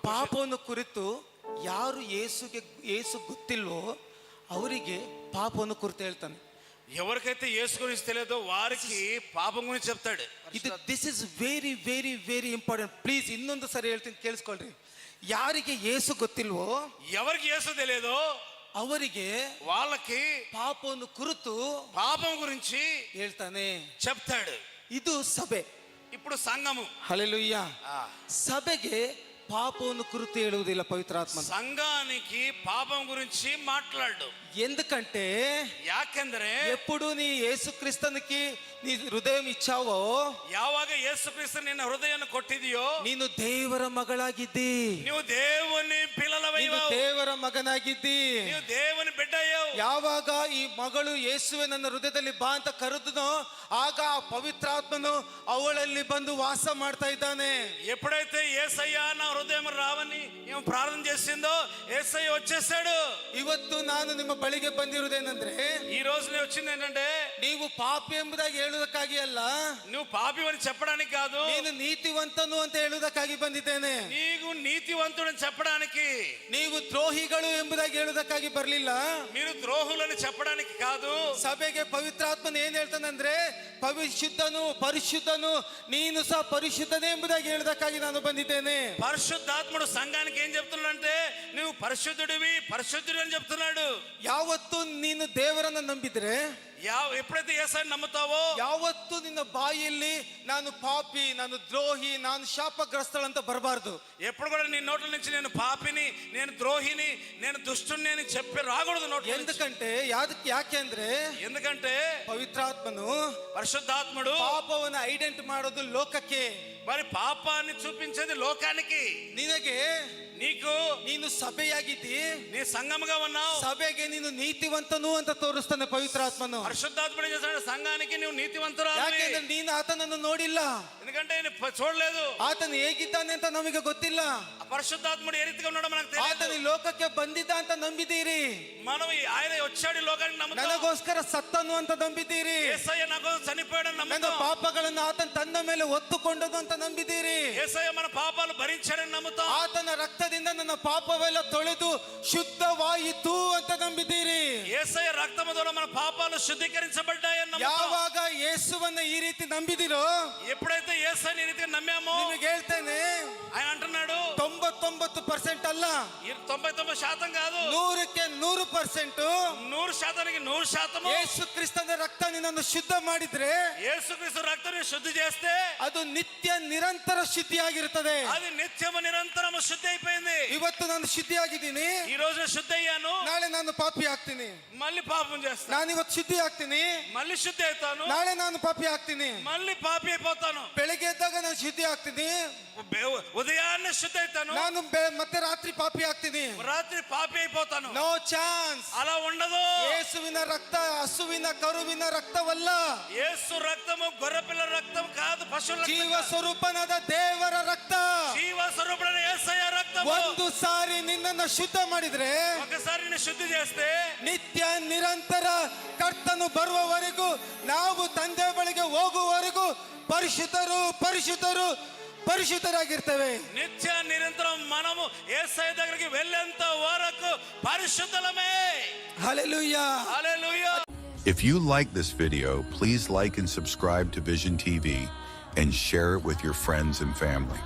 ಪಾಪವನ್ನು ಕುರಿತು ಯಾರು యేసు ಗೊತ್ತಿಲ್ವೋ ಅವರಿಗೆ పాపವನ್ನು కురితే ಹೇಳ್ತಾನೆ. ఎవరికైతే యేసు గురించి తెలియదో వారికి పాపం గురించి చెప్తాడు. This is very very very important. Please ಇನ್ನೊಂದು ಸರಿ ಹೇಳ್ತೀನಿ ಕೇಳಿಸ್ಕೊಳ್ರಿ. ಯಾರಿಗೆ యేసు ಗೊತ್ತಿಲ್ವೋ, ఎవరికి యేసు తెలియదో ಅವರಿಗೆ వాళ్ళకి ಪಾಪವನ್ನು ಕುರಿತು పాపం గురించి ಹೇಳ್ತಾನೆ, చెప్తాడు. ಇದು ಸಭೆ. ఇప్పుడు సంఘము. హల్లెలూయా. సభೆಗೆ పాపವನ್ನು కురిತು ಹೇಳುವುದಿಲ್ಲ పవిత్రాత్మ. సంఘానికి పాపం గురించి మాట్లాడు. ఎందుకంటే ಯಾಕೆಂದ್ರೆ ఎప్పుడు నీ యేసుక్రీస్తునికి నీ హృదయం ఇచ్చావో, ಯಾವಾಗ యేసుక్రీస్తు ನಿನ್ನ ಹೃದಯವನ್ನು ಕೊಟ್ಟಿದೆಯೋ, ನೀನು ದೇವರ ಮಗಳಾಗಿದ್ದಿ, ನೀವು దేవుని పిల్లలవయ్యావు, ದೇವರ ಮಗನಾಗಿದ್ದಿ, ನೀವು దేవుని బిడ్డయ్యావు. ಯಾವಾಗ ಈ ಮಗಳು ಯೇಸುವೆ ನನ್ನ ಹೃದಯದಲ್ಲಿ ಬಾ ಅಂತ ಕರೆದನೋ ಆಗ ಆ ಪವಿತ್ರಾತ್ಮನು ಅವಳಲ್ಲಿ ಬಂದು ವಾಸ ಮಾಡ್ತಾ ಇದ್ದಾನೆ. ఎప్పుడైతే యేసయ్య నా హృదయం రావని మేము ప్రార్థన చేసిందో యేసయ్య వచ్చేసాడు. ಇವತ್ತು ನಾನು ನಿಮ್ಮ ಬಳಿಗೆ ಬಂದಿರುವುದೇನೆಂದ್ರೆ, ఈ రోజు నేను వచ్చింది ఏంటంటే ನೀವು ಪಾಪಿ ಎಂಬುದಾಗಿ ಹೇಳುವುದಕ್ಕಾಗಿ ಅಲ್ಲ, నువ్వు పాపి అని చెప్పడానికి కాదు, ನೀನು ನೀತಿವಂತನು ಅಂತ ಹೇಳುವುದಕ್ಕಾಗಿ ಬಂದಿದ್ದೇನೆ. నీవు నీతివంతుడని చెప్పడానికి, ನೀವು ದ್ರೋಹಿಗಳು ಎಂಬುದಾಗಿ ಹೇಳುವುದಕ್ಕಾಗಿ ಬರಲಿಲ್ಲ, మీరు ద్రోహులని చెప్పడానికి కాదు. ಸಭೆಗೆ ಪವಿತ್ರಾತ್ಮನ ಏನ್ ಹೇಳ್ತಾನಂದ್ರೆ, ಪರಿಶುದ್ಧನು ಪರಿಶುದ್ಧನು ನೀನು ಸಹ ಪರಿಶುದ್ಧನೇ ಎಂಬುದಾಗಿ ಹೇಳುವುದಕ್ಕಾಗಿ ನಾನು ಬಂದಿದ್ದೇನೆ. పరిశుద్ధాత్ముడు సంఘానికి ఏం చెప్తున్నాడంటే, నువ్వు పరిశుద్ధుడివి పరిశుద్ధుడు అని చెప్తున్నాడు. ಯಾವತ್ತು ನೀನು ದೇವರನ್ನ ನಂಬಿದ್ರೆ, ఎప్పుడైతే యేసయ్యను నమ్ముతావో, ಯಾವತ್ತು ನಿನ್ನ ಬಾಯಿಯಲ್ಲಿ ನಾನು ಪಾಪಿ, ನಾನು ದ್ರೋಹಿ, ನಾನು ಶಾಪಗ್ರಸ್ತಳಂತ ಬರಬಾರ್ದು. ఎప్పుడు కూడా నీ నోట్ల నుంచి నేను పాపిని, నేను ద్రోహిని, నేను దుష్టుని అని చెప్పి రాకూడదు నోట్ల నుంచి. ఎందుకంటే పవిత్రాత్మను, పరిశుద్ధాత్ముడు ಪಾಪವನ್ನು ಐಡೆಂಟಿಫೈ ಮಾಡೋದು ಲೋಕಕ್ಕೆ, మరి పాపాన్ని చూపించేది లోకానికి. నీకు ನೀನು ಸಭೆಯಾಗಿದ್ದಿ, నీ సంఘముగా ఉన్నావు, ಸಭೆಗೆ ನೀನು ನೀತಿವಂತನು ಅಂತ ತೋರಿಸ್ತಾನೆ ಪವಿತ್ರಾತ್ಮನು. పరిశుద్ధాత్ముడు చేస్తాడు సంఘానికి నువ్వు నీతివంతురాలు. ಯಾಕೆಂದ್ರೆ ನೀನು ಆತನನ್ನು ನೋಡಿಲ್ಲ, ఎందుకంటే చూడలేదు, ಆತನು ಹೇಗಿದ್ದಾನೆ ಅಂತ ನಮಗೆ ಗೊತ್ತಿಲ್ಲ. పరిశుద్ధాత్ముడు ఏ రీతిగా ఉన్నాడో మనకు తెలియదు. ಆತನು ಲೋಕಕ್ಕೆ ಬಂದಿದ್ದ ಅಂತ ನಂಬಿದ್ದೀರಿ, మనం ఆయన వచ్చాడు లోకానికి నమ్ముతాం. ನನಗೋಸ್ಕರ ಸತ್ತನು ಅಂತ ನಂಬಿದ್ದೀರಿ, యేసయ్య నాకు చనిపోయాడని ನನ್ನ నమ్ముతాం. ಪಾಪಗಳನ್ನು ಆತನ ತನ್ನ ಮೇಲೆ ಹೊತ್ತುಕೊಂಡನು ಅಂತ ನಂಬಿದ್ದೀರಿ, యేసయ్య మన పాపాలు భరించాడని నమ్ముతాం. ಆತನ ರಕ್ತದಿಂದ ನನ್ನ ಪಾಪವೆಲ್ಲ ತೊಳೆದು ಶುದ್ಧವಾಯಿತು ಅಂತ ನಂಬಿದ್ದೀರಿ. యేసయ్య రక్తము ద్వారా మన పాపాలు శుద్ధీకరించబడ్డాయని నమ్ముతాం. ಯಾವಾಗ ಯೇಸುವನ್ನ ಈ ರೀತಿ ನಂಬಿದಿರೋ, ఎప్పుడైతే యేసయ్యని ఈ రీతిగా నమ్మామో, ನಿಮಗೆ ಹೇಳ್ತೇನೆ, ఆయన అంటున్నాడు 99% ಅಲ್ಲ, 99% కాదు, 100ಕ್ಕೆ 100%, 100%కి 100% ಯೇಸು ಕ್ರಿಸ್ತನ ರಕ್ತ ನಿನ್ನನ್ನು ಶುದ್ಧ ಮಾಡಿದ್ರೆ, యేసుక్రీస్తు రక్తాన్ని శుద్ధి చేస్తే ಅದು ನಿತ್ಯ ನಿರಂತರ ಶುದ್ಧಿಯಾಗಿರುತ್ತದೆ. అది నిత్యము నిరంతరము శుద్ధి అయిపోయింది. ಇವತ್ತು ನಾನು ಶುದ್ಧಿಯಾಗಿದ್ದೀನಿ, ఈ రోజు శుద్ధి అయ్యాను, ನಾಳೆ ನಾನು ಪಾಪಿ ಆಗ್ತೀನಿ. మళ్ళీ పాపం చేస్తాను. ನಾನು ಇವತ್ತು ಶುದ್ಧಿ ಆಗ್ತೀನಿ, మళ్ళీ శుద్ధి అవుతాను, ನಾಳೆ ನಾನು ಪಾಪಿ ಆಗ್ತೀನಿ. మళ్ళీ పాపి అయిపోతాను. ಬೆಳಿಗ್ಗೆ ಎದ್ದಾಗ ನಾನು ಶುದ್ಧಿ ಆಗ್ತೀನಿ, ఉదయాన్నే శుద్ధి అవుతాను, ನಾನು ಮತ್ತೆ ರಾತ್ರಿ ಪಾಪಿ ಆಗ್ತೀನಿ, రాత్రి పాపి అయిపోతాను. No chance. అలా ఉండదు. ಯೇಸುವಿನ ರಕ್ತ ಹಸುವಿನ ಕರುವಿನ ರಕ್ತವಲ್ಲ, యేసు రక్తము గొర్రెపిల్ల రక్తం కాదు, పశువుల రక్తం. ಜೀವ ಸ್ವರೂಪನಾದ ದೇವರ ರಕ್ತ. జీవ స్వరూపుడైన యేసయ్య రక్తము ಒಂದು ಸಾರಿ ನಿನ್ನನ್ನು ಶುದ್ಧ ಮಾಡಿದ್ರೆ, ఒకసారి నిన్ను శుద్ధి చేస్తే ನಿತ್ಯ ನಿರಂತರ ಕರ್ತನು ಬರುವವರೆಗೂ, ನಾವು ತಂದೆ ಬಳಿಗೆ ಹೋಗುವವರೆಗೂ ಪರಿಶುದ್ಧರು ಪರಿಶುದ್ಧರು ಪರಿಶುದ್ಧರಾಗಿರ್ತೇವೆ. నిత్య నిరంతరం మనము యేసయ్య దగ్గరికి వెళ్ళేంత వరకు పరిశుద్ధులమే. హల్లెలూయా. హల్లెలూయా. If you like this video, please like and subscribe to Vision TV and share it with your friends and family.